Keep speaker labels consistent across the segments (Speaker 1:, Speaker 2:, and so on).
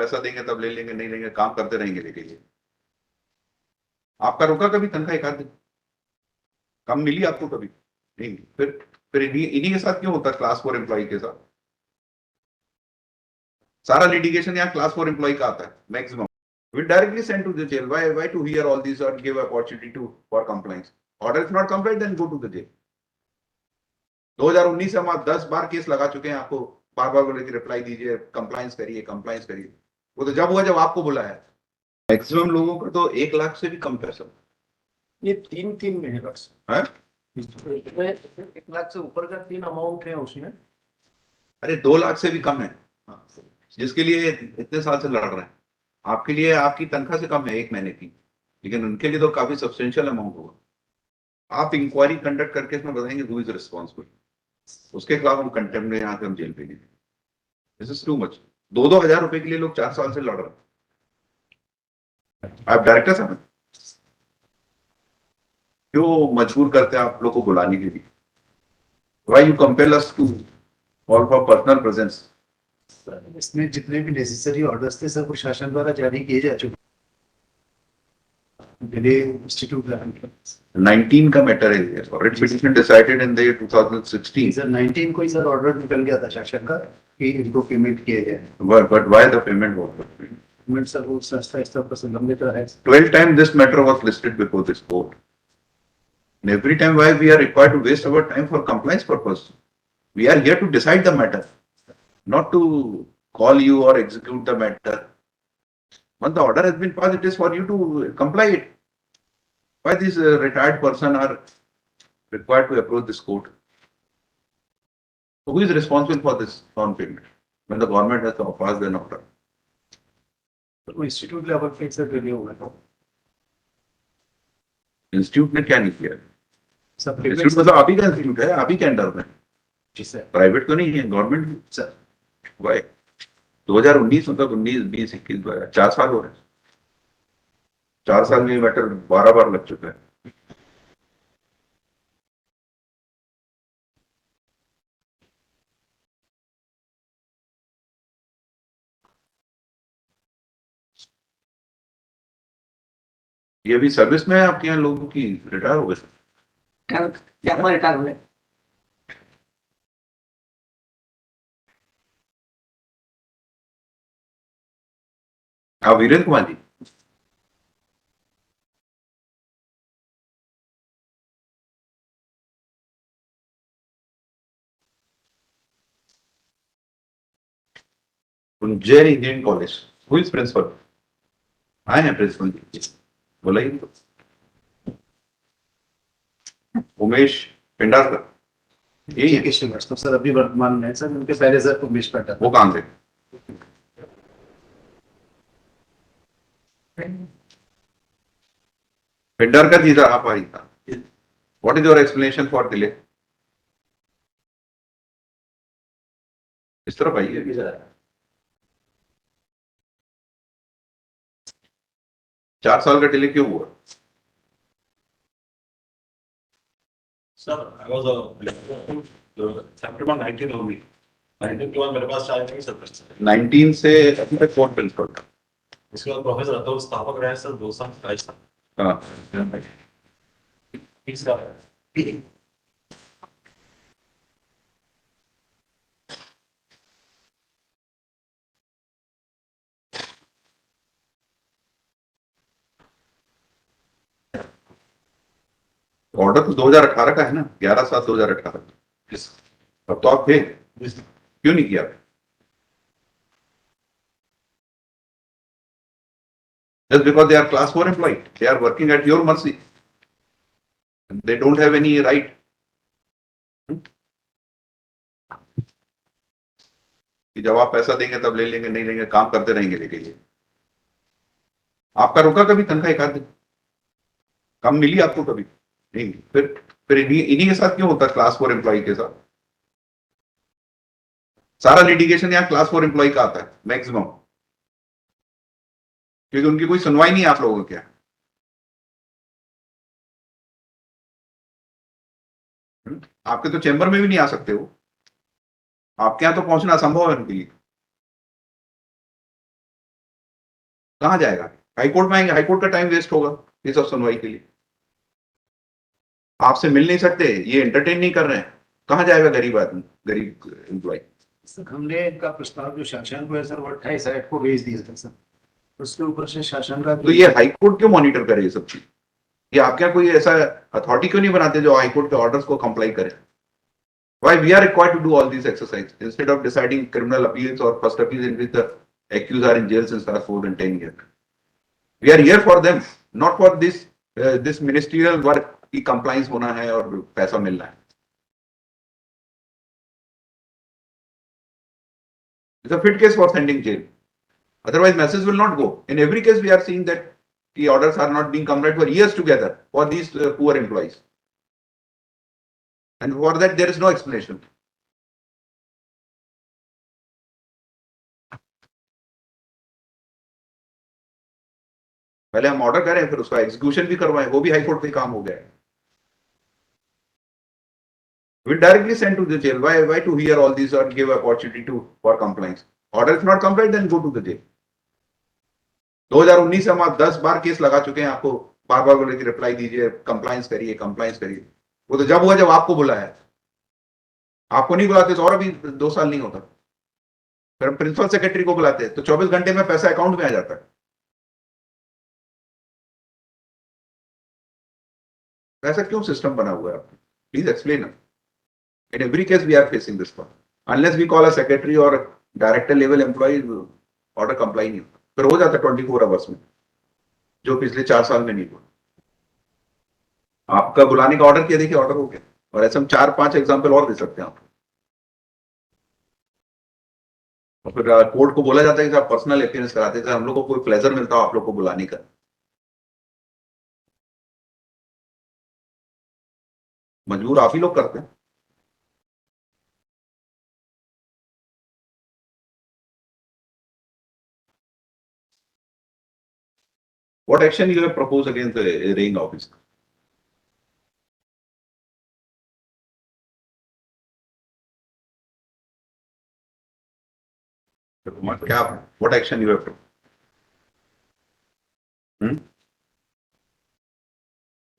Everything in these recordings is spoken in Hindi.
Speaker 1: पैसा देंगे तब ले लेंगे, नहीं लेंगे काम करते रहेंगे लेके ये। आपका रुका कभी तनख्वाह एक आध दिन? कम मिली आपको कभी? नहीं मिली। फिर इन्हीं इन्हीं के साथ क्यों होता है, क्लास फोर एम्प्लॉय के साथ? सारा लिटिगेशन यहाँ क्लास फोर एम्प्लॉय का आता है maximum. We directly send to the jail. Why to hear all these or give opportunity to for compliance? Order is not compliant, then go to the jail. 2019 से हम आप 10 बार केस लगा चुके हैं आपको, बार बार बोले कि रिप्लाई दीजिए, कंप्लाइंस करिए, कंप्लाइंस करिए। वो तो जब हुआ जब आपको बुलाया है। मैक्सिमम लोगों का तो 1 लाख से भी कम पैसा
Speaker 2: ये तीन तीन में है बस।
Speaker 1: है।
Speaker 2: इसमें 1 लाख से ऊपर का 3 अमाउंट है उसमें।
Speaker 1: अरे 2 लाख से भी कम है, जिसके लिए इतने साल से लड़ रहे हैं। आपके लिए आपकी तनख्वाह से कम है 1 महीने की, लेकिन उनके लिए तो काफी सब्सटेंशियल अमाउंट होगा। आप इंक्वायरी कंडक्ट करके इसमें बताएंगे हु इज रिस्पॉन्सिबल, उसके खिलाफ हम कंटेम्प्ट में यहाँ से हम जेल भेजेंगे। This is too much. 2-2 हजार रुपए के लिए लोग 4 साल से लड़ रहे हैं। आप डायरेक्टर साहब क्यों मजबूर करते हैं आप लोग को बुलाने के लिए? Why you compel us to call for personal presence?
Speaker 2: इसमें जितने भी नेसेसरी ऑर्डर्स थे सब प्रशासन द्वारा जारी किए जा चुके। इंस्टीट्यूट
Speaker 1: 19 का मैटर है, writ petition decided in the 2016।
Speaker 2: Sir 19 को ही सर ऑर्डर निकल गया था शासन का कि इनको पेमेंट किया जाए।
Speaker 1: But why the payment was?
Speaker 2: Payment sir वो संस्था स्तर पर संबंधित है।
Speaker 1: 12 times this matter was listed before this court. And every time why we are required to waste our time for compliance purpose? We are here to decide the matter, not to call you or execute the matter. Once the order has been passed, it is for you to comply it. Why these retired person are required to approach this court? So who is responsible for this non-payment when the government has passed an order?
Speaker 2: तो इंस्टीट्यूट लेवल पे सर रिव्यू होगा।
Speaker 1: इंस्टीट्यूट ने क्या नहीं किया?
Speaker 2: सब
Speaker 1: इंस्टीट्यूट मतलब आप ही का इंस्टीट्यूट है, आप ही के अंडर में।
Speaker 2: जी सर।
Speaker 1: प्राइवेट तो नहीं है, गवर्नमेंट सर। वाई 2019 मतलब 19, 20, 21, 4 साल हो रहे हैं। 4 साल में मैटर 12 बार लग चुका है। ये अभी सर्विस में है आपके यहाँ लोगों की, रिटायर हो गए?
Speaker 2: रिटायर हो गए।
Speaker 1: हाँ Virendra Kumar ji. Ujjain engineering college, who is principal? आए हैं प्रिंसिपल जी, बोलाइए। उमेश पिंडारकर, यही है?
Speaker 2: श्रीवास्तव सर अभी वर्तमान में सर, उनके पहले सर उमेश पाठक।
Speaker 1: वो कहाँ से? पिंडारकर जी, आप आई था। What is your explanation for delay? इस तरफ आइए। 4 साल का डिले क्यों हुआ?
Speaker 3: सर आई वाज सेप्टेम्बर 19 होगी, 19 के बाद मेरे पास चार्ज नहीं सर।
Speaker 1: 19 से अभी तक कौन प्रिंसिपल था?
Speaker 3: इसके बाद प्रोफेसर अतुल स्थापक रहे सर 2 साल 22 साल।
Speaker 1: हाँ,
Speaker 3: 30 साल।
Speaker 1: ऑर्डर तो 2018 का है ना, 11/7/2018। तब तो आप थे, क्यों नहीं किया? Just because they are class 4 employee, they are working at your mercy. They don't have any right. कि जब आप पैसा देंगे तब ले लेंगे, नहीं लेंगे काम करते रहेंगे लेके ये। आपका रुका कभी तनख्वाह एक आध दिन? कम मिली आपको कभी? नहीं मिली। फिर इन्हीं के साथ क्यों होता है, क्लास 4 एम्प्लॉय के साथ? सारा लिटिगेशन यहाँ क्लास 4 एम्प्लॉय का आता है मैक्सिमम, क्योंकि उनकी कोई सुनवाई नहीं है आप लोगों के। आपके तो चैम्बर में भी नहीं आ सकते हो, आपके यहाँ तो पहुंचना असंभव है उनके लिए। कहाँ जाएगा? हाईकोर्ट में आएंगे, हाईकोर्ट का टाइम वेस्ट होगा ये सब सुनवाई के लिए। आपसे मिल नहीं सकते, ये एंटरटेन नहीं कर रहे हैं, कहाँ जाएगा गरीब आदमी, गरीब एम्प्लॉय?
Speaker 2: सर हमने इनका प्रस्ताव जो शासन को है सर वो 28 को भेज दिया था सर, उसके ऊपर से शासन का
Speaker 1: तो ये हाईकोर्ट क्यों मॉनिटर करे ये सब चीज? ये आपके यहाँ कोई ऐसा अथॉरिटी क्यों नहीं बनाते जो हाईकोर्ट के ऑर्डर्स को कंप्लाई करे? Why we are required to do all these exercises instead of deciding criminal appeals or first appeals in which the accused are in jail since last 4 and 10 years? We are here for them, not for this ministerial work की compliance होना है और पैसा मिलना है. It's a fit case for sending jail. Otherwise, message will not go. In every case, we are seeing that the orders are not being complied for years together for these poor employees. And for that, there is no explanation. पहले हम ऑर्डर करें, फिर उसका एग्जीक्यूशन भी करवाएं, वो भी हाईकोर्ट पे काम हो गया है. We directly send to the jail. Why to hear all these or give opportunity for compliance? Order is not compliant, then go to the jail. 2019 से हम आप 10 बार केस लगा चुके हैं, आपको बार बार बोले कि रिप्लाई दीजिए, कंप्लायंस करिए, कंप्लायंस करिए. वो तो जब हुआ जब आपको बुलाया, आपको नहीं बुलाते तो और अभी 2 साल नहीं होता. फिर हम प्रिंसिपल सेक्रेटरी को बुलाते हैं तो 24 घंटे में पैसा अकाउंट में आ जाता है. ऐसा क्यों सिस्टम बना हुआ है? Please explain. In every case, we are facing this problem. Unless we call a secretary or director level employee, order comply नहीं होता. फिर हो जाता 24 आवर्स में, जो पिछले 4 साल में नहीं हुआ. आपका बुलाने का ऑर्डर किया, देखिए ऑर्डर हो गया. और ऐसे हम 4-5 एग्जाम्पल और दे सकते हैं आपको. और फिर कोर्ट को बोला जाता है कि आप पर्सनल अपीयरेंस कराते थे, हम लोग को कोई प्लेजर मिलता हो आप लोग को बुलाने का? मजबूर आप ही लोग करते हैं. What action you have proposed against the rank officer? What action you have proposed?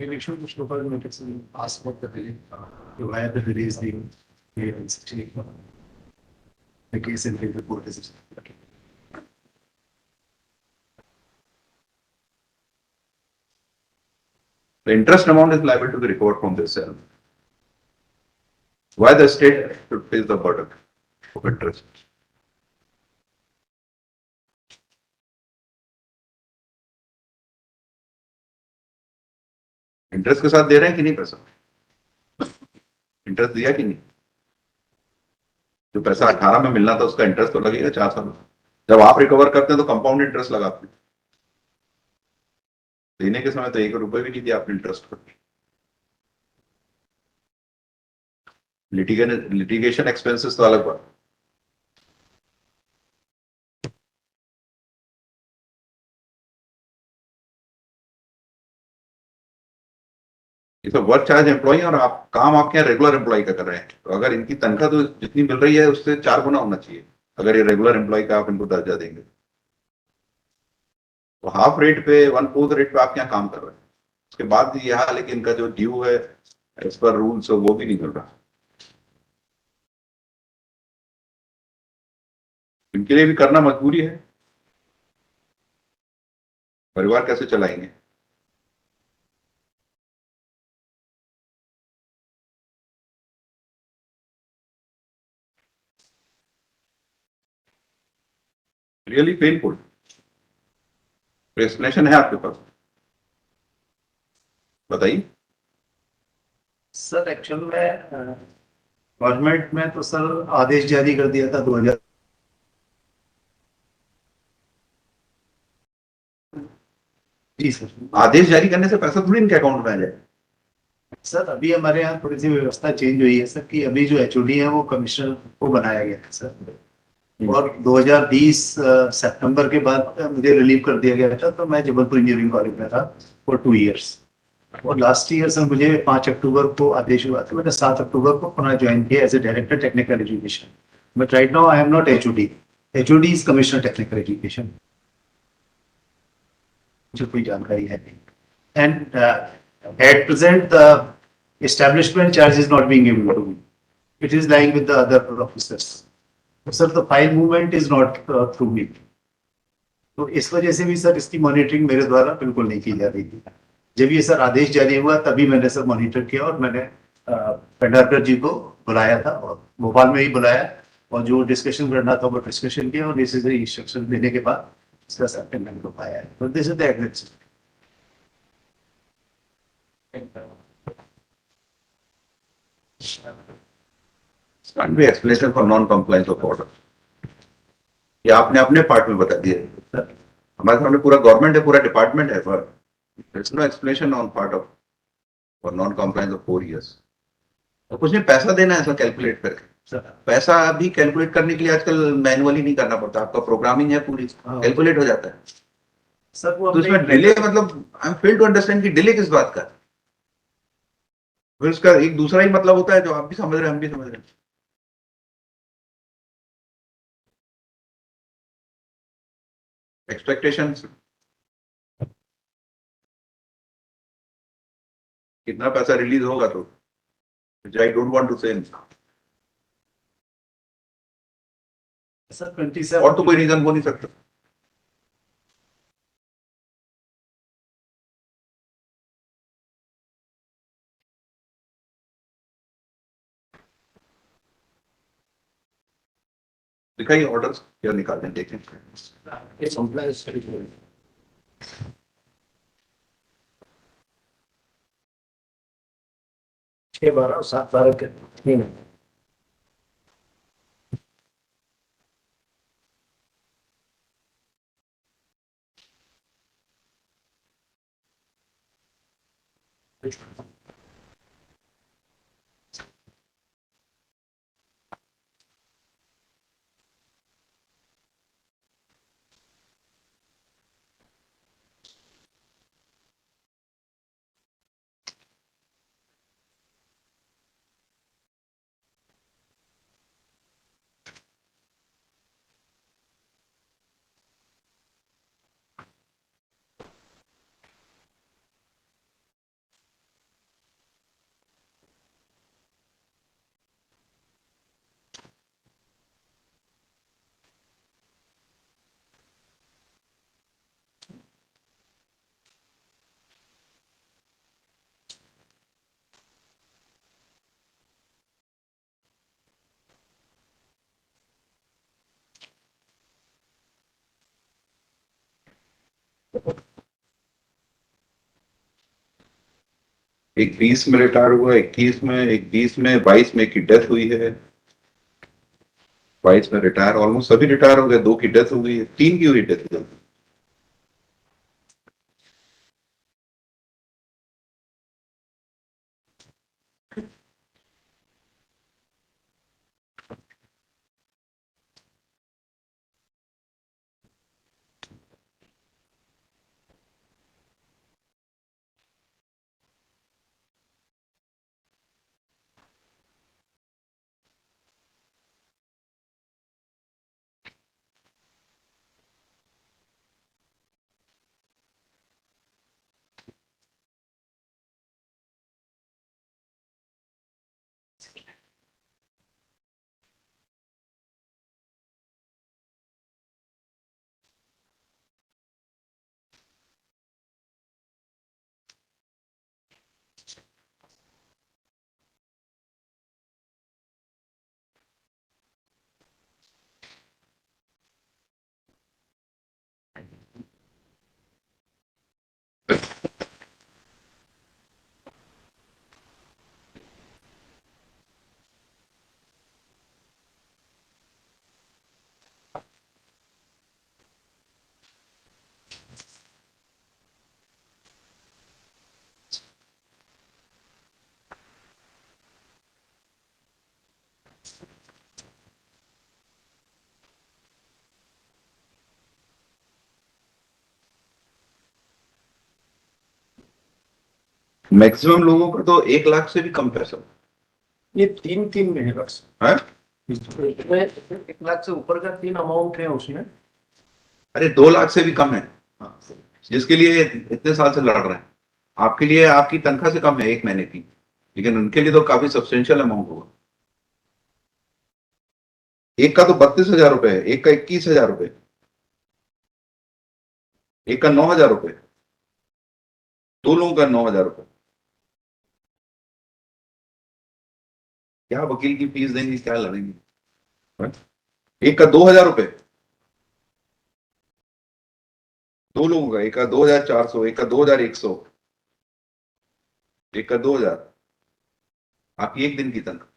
Speaker 2: We should local notice and ask what the delay, why the delay is being the case in the court is.
Speaker 1: The interest amount is liable to be recovered from this sale. Why the state should face the burden of interest? Interest के साथ दे रहे हैं कि नहीं पैसा? इंटरेस्ट दिया कि नहीं? जो पैसा 18 में मिलना था उसका इंटरेस्ट तो लगेगा 4 साल में. जब आप रिकवर करते हैं तो कंपाउंड इंटरेस्ट लगाते हैं. देने के समय तो 1 रुपए भी नहीं दिया आपने इंटरेस्ट पर. लिटिगेशन एक्सपेंसेस तो अलग बात. ये तो वर्क चार्ज एम्प्लॉय और आप काम आपके यहाँ रेगुलर एम्प्लॉय का कर रहे हैं. तो अगर इनकी तनख्वाह तो जितनी मिल रही है उससे 4 गुना होना चाहिए अगर ये रेगुलर एम्प्लॉय का आप इनको दर्जा देंगे. तो हाफ रेट पे 1/4 रेट पे आप यहाँ काम कर रहे हैं. उसके बाद ये हाल है कि इनका जो ड्यू है एज पर रूल्स वो भी नहीं मिल रहा. इनके लिए भी करना मजबूरी है. परिवार कैसे चलाएंगे? Really painful. एक्सप्लेनेशन है आपके पास? बताइए.
Speaker 2: सर एक्चुअल में गवर्नमेंट में तो सर आदेश जारी कर दिया था 2000. जी सर.
Speaker 1: आदेश जारी करने से पैसा थोड़ी इनके अकाउंट में आ जाए.
Speaker 2: सर अभी हमारे यहाँ थोड़ी सी व्यवस्था चेंज हुई है सर कि अभी जो एचओडी है वो कमिश्नर को बनाया गया है सर. और 2020 सितंबर के बाद मुझे रिलीव कर दिया गया था. तो मैं जबलपुर इंजीनियरिंग कॉलेज में था फॉर 2 इयर्स. और लास्ट ईयर सर मुझे 5 अक्टूबर को आदेश हुआ था. मैंने 7 अक्टूबर को पुनः ज्वाइन किया as a director technical education. But right now I am not HOD. HOD is commissioner technical education. मुझे कोई जानकारी है नहीं. And at present, the establishment charge is not being given to me. It is lying with the other officers. Sir, the file movement is not through me. तो इस वजह से भी सर इसकी मॉनिटरिंग मेरे द्वारा बिल्कुल नहीं की जा रही थी. जब ये सर आदेश जारी हुआ तभी मैंने सर मॉनिटर किया और मैंने पेंडारकर जी को बुलाया था और भोपाल में ही बुलाया और जो डिस्कशन करना था वो डिस्कशन किया और नेसेसरी इंस्ट्रक्शन देने के बाद इसका सर पेमेंट हो पाया है. तो this is the agreement.
Speaker 1: Can't be explanation for non-compliance of order. ये आपने अपने पार्ट में बता दिया. हमारे सामने पूरा गवर्नमेंट है, पूरा डिपार्टमेंट है, पर there's no explanation on part of for non-compliance of 4 years. तो कुछ नहीं, पैसा देना है ऐसा कैलकुलेट करके. पैसा भी कैलकुलेट करने के लिए आजकल मैनुअली नहीं करना पड़ता, आपका प्रोग्रामिंग है पूरी, कैलकुलेट हो जाता है.
Speaker 2: सर वो
Speaker 1: तो इसमें डिले मतलब I am fail to understand कि डिले किस बात का. फिर उसका एक दूसरा ही मतलब होता है जो आप भी समझ रहे हैं, हम भी समझ रहे हैं. एक्सपेक्टेशंस कितना पैसा रिलीज होगा तो आई डोंट वांट टू से.
Speaker 2: सर 27
Speaker 1: और तो कोई रीजन हो नहीं सकता. दिखाइए ऑर्डर्स क्या निकालने देखें.
Speaker 4: It's compliance. 6/12/7/12 के 3
Speaker 1: एक 20 में रिटायर हुआ, 21 में, एक 20 में, 22 में की डेथ हुई है. 22 में रिटायर, ऑलमोस्ट सभी रिटायर हो गए. 2 की डेथ हो गई है, 3 की हुई डेथ. मैक्सिमम लोगों का तो 1 लाख से भी कम पैसा
Speaker 4: ये 3 में है बस.
Speaker 1: है.
Speaker 4: इसमें 1 लाख से ऊपर का 3 अमाउंट है उसमें.
Speaker 1: अरे 2 लाख से भी कम है.
Speaker 2: हाँ.
Speaker 1: जिसके लिए इतने साल से लड़ रहे हैं। आपके लिए आपकी तनख्वाह से कम है एक महीने की, लेकिन उनके लिए तो काफी सब्सटेंशियल अमाउंट होगा। एक का तो 32,000 रुपए है, एक का 21,000 रुपए, एक का 9,000 रुपए, दो लोगों का 9,000 रुपए। क्या वकील की फीस देंगे, क्या लड़ेंगे? एक का 2,000 रुपए, दो लोगों का, एक का 2,400, एक का 2,100, एक का 2,000। आपकी एक दिन की तनख्वाह,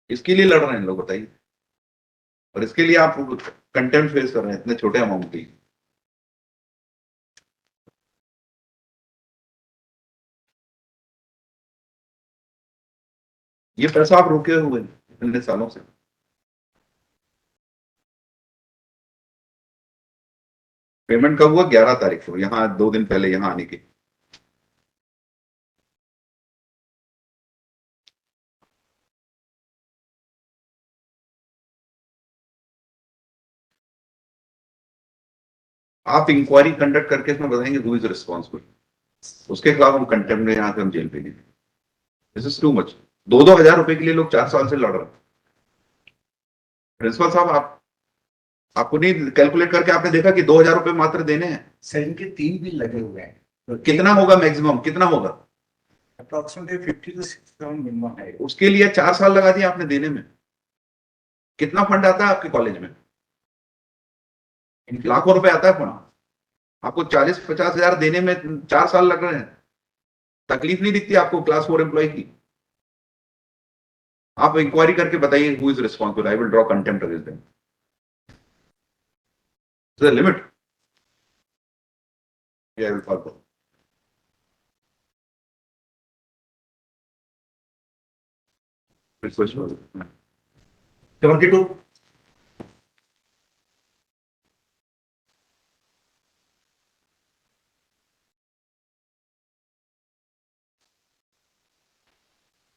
Speaker 1: इसके लिए लड़ रहे हैं लोग, बताइए। और इसके लिए आप कंटेम्प्ट फेस कर रहे हैं इतने छोटे अमाउंट के लिए। ये पैसा आप रोके हुए हैं इतने सालों से। पेमेंट कब हुआ? 11 तारीख को, यहाँ 2 दिन पहले यहाँ आने की। आप इंक्वायरी कंडक्ट करके इसमें बताएंगे हु इज रिस्पॉन्सिबल, उसके खिलाफ हम कंटेम्प्ट में यहाँ से हम जेल भेजेंगे। This is too much. 2-2 हजार रुपए के लिए लोग 4 साल से लड़ रहे हैं। प्रिंसिपल साहब, आपको नहीं कैलकुलेट करके आपने देखा कि 2,000 रुपए मात्र देने हैं?
Speaker 5: सर इनके 3 बिल लगे हुए हैं, तो
Speaker 1: कितना होगा मैक्सिमम, कितना होगा?
Speaker 5: अप्रोक्सीमेटली 50 to 60 मिनिमम है।
Speaker 1: उसके लिए 4 साल लगा दिए आपने देने में। कितना फंड आता है आपके कॉलेज में? लाखों रुपए आता है फंड। आपको 40-50 हजार देने में 4 साल लग रहे हैं। तकलीफ नहीं दिखती आपको क्लास 4 एम्प्लॉय की? आप इंक्वायरी करके बताइए who is responsible. I will draw contempt against them. Limit. I will follow.
Speaker 2: 72